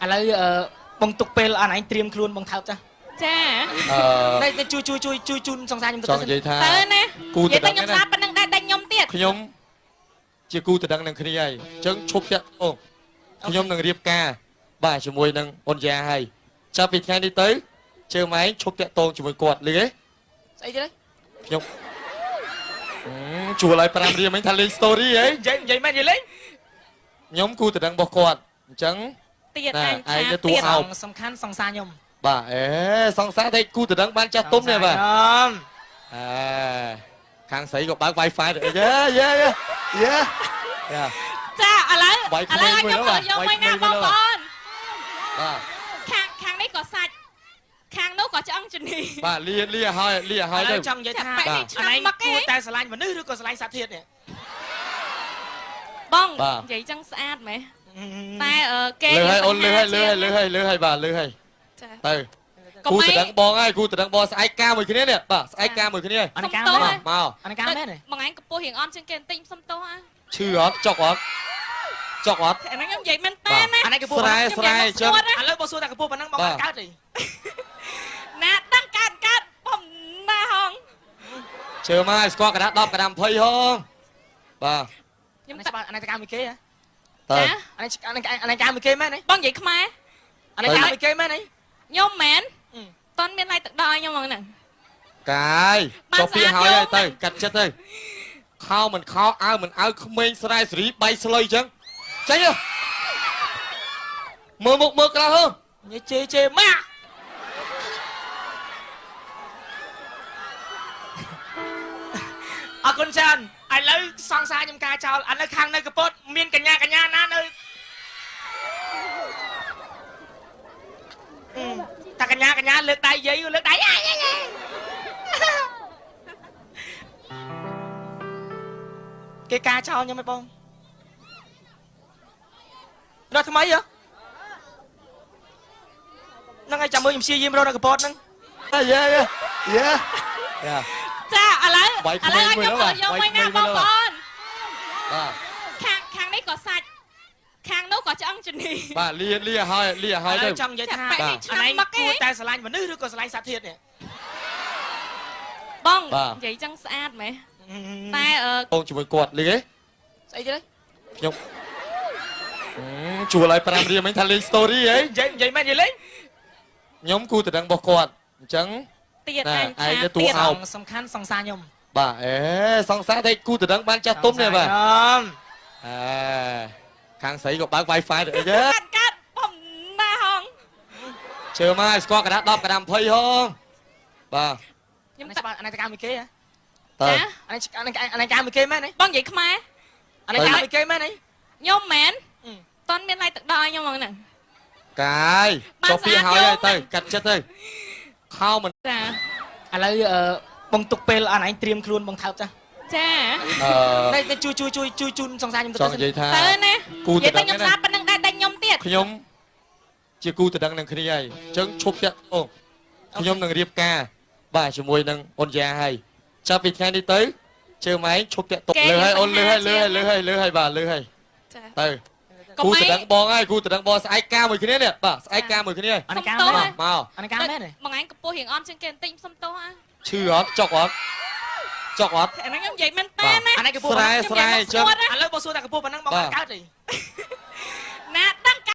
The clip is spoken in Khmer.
ឥឡូវបងទុកពេលអនឯងត្រៀមខ្លួនបងថើបចាចាតែជួយជូនសង្សារខ្ញុំទៅចង់និយាយថាទៅណាគូទៅខ្ញុំស្ដាប់ប៉ុណ្្នឹងដែរតែខ្ញុំទៀតខ្ញុំជាគូទៅដឹងនឹងគ្នាហើយអញ្ចឹងឈប់តាក់អូខ្ញុំនឹងរៀបការបាទជាមួយនឹងអូនយ៉ាហើយចាប់ពីថ្ងៃនេះទៅជើងម៉ែងឈប់តាក់តងជាមួយគាត់លឺទេស្អីទៀតខ្ញុំជួលឲ្យ5រៀលមិញថាលេង story ហីនិយាយមែននិយាយលេងខ្ញុំគូទៅដឹងរបស់គាត់អញ្ចឹងទៀតឯងទៅតួអោបសំខាន់សង្សារខ្ញុំបាទសង្សារតែគូទៅដឹងបានចាស់ទុំនេះបាទខាងស្រីក៏បើក Wi-Fi ទៅយ៉ាចាឥឡូវខ្ញុំយកមកណាបងប្អូនបាទខាងនេះក៏សាច់ខាងនោះក៏ឆ្អឹងជំនីបាទលាឲ្យទៅចង់និយាយថាអណៃគួរតែស្រឡាញ់មនុស្សឬក៏ស្រឡាញ់សត្វធាតុនេះបងនិយាយចឹងស្អាតមែនតែគេលើឲ្យអូនលើឲ្យបាទលើឲ្យទៅគូទៅដឹងបងហើយគូទៅដឹងបងស្អែកការមួយគ្នានេះបាទស្អែកការមួយគ្នាអនការមកអនការមែនទេបងឯងកំពុះរៀងអន់ជាងគេបន្តិចសុំទោសហ៎ឈឺអត់ចុកអត់អានេះខ្ញុំនិយាយមែនតើណាអានេះកំពុះស្រែចឹងឥឡូវបងសួរតែកំពុះប៉ុណ្ណឹងបងកើតទេណាដឹងកើតបំណាហងជឿមកស្គាល់កណ្ដាស់10កណ្ដាស់20ហងបាទខ្ញុំច្បាស់អានេះតកម្មមួយគេហ៎ចាអានេះកម្មមួយគេមែនទេបងនិយាយខ្មែរអានេះកម្មមួយគេមែនទេខ្ញុំមែនតន់មានឡៃទឹកដល់ខ្ញុំហ្មងហ្នឹងកាយចុះពីហើយទៅកាត់ចិត្តទៅខោមិនខោអើមិនអើក្មេងស្រែសេរីបៃស្លុយចឹងចេញមើលមុខមើលក្រៅហ៎ញ៉េជេម៉ាក់អរគុណច្រើនឥឡូវសង្សារខ្ញុំការចោលឥឡូវខាងនៅកពតមានកញ្ញាណានៅតាកញ្ញាលើកដៃយាយលើកដៃគេការចោលខ្ញុំឯងបងដល់ថ្មីហ៎ហ្នឹងហើយចាំមើលខ្ញុំព្យាយាមរកនៅកពតហ្នឹងយ៉ាចាឥឡូវខ្ញុំយកមកណាបងប្អូនបាទខាងនេះក៏សាច់ខាងនោះក៏ឆ្អឹងជំនីបាទលាឲ្យទៅចង់និយាយថាអណៃគួរតែស្រឡាញ់មនុស្សឬក៏ស្រឡាញ់សត្វធាតុនេះបងនិយាយចឹងស្អាតមែនតែបងជាមួយគាត់លឺទេស្អីទៀតខ្ញុំជួលឲ្យ5រៀលមិញថាលេង story ហីនិយាយមែននិយាយលេងខ្ញុំគូទៅដឹងរបស់គាត់អញ្ចឹងទៀតឯងទៅតួអោបសំខាន់សង្សារខ្ញុំបាទសង្សារតែគូទៅដឹងបានចាស់ទុំនេះបាទខាងស្រីក៏បើក Wi-Fi ទៅកើតបំណាហងជឿមកស្គាល់កណ្ដាស់10កណ្ដាស់20ហងបាទខ្ញុំច្បាស់អានេះតកម្មមួយគេហ៎ចាអានេះកម្មមួយគេមែនទេបងនិយាយខ្មែរអានេះកម្មមួយគេមែនទេខ្ញុំមែនតន់មានឡៃទឹកដល់ខ្ញុំហ្មងហ្នឹងកាយចុះពីហើយទៅកាត់ចិត្តទៅខោមិនចាឥឡូវបងទុកពេលអនឯងត្រៀមខ្លួនបងថើបចាចាតែជួយជូនសង្សារខ្ញុំទៅចង់និយាយថាណាគូទៅដឹងខ្ញុំស្ដាប់ប៉ុណ្្នឹងដែរតែខ្ញុំទៀតខ្ញុំជាគូទៅដឹងនឹងគ្នាហើយអញ្ចឹងឈប់តាក់អូខ្ញុំនឹងរៀបការបាទជាមួយនឹងអូនយ៉ាហើយចាប់ពីថ្ងៃនេះទៅជើងម៉ែងឈប់តាក់ទុកលើឲ្យអូនលើឲ្យបាទលើឲ្យទៅគូទៅដឹងបងហើយគូទៅដឹងបងស្អែកការមួយគ្នានេះបាទស្អែកការមួយគ្នាអនការមកអនការមែនទេបងឯងកំពុះរៀងអន់ជាងគេបន្តិចសុំទោសហ៎ឈឺអត់ចុកអត់អានេះខ្ញុំនិយាយមែនតើណាអានេះកំពុះស្រែចឹងឥឡូវបងសួរតែកំពុះប៉ុណ្ណឹងបងកើតទេ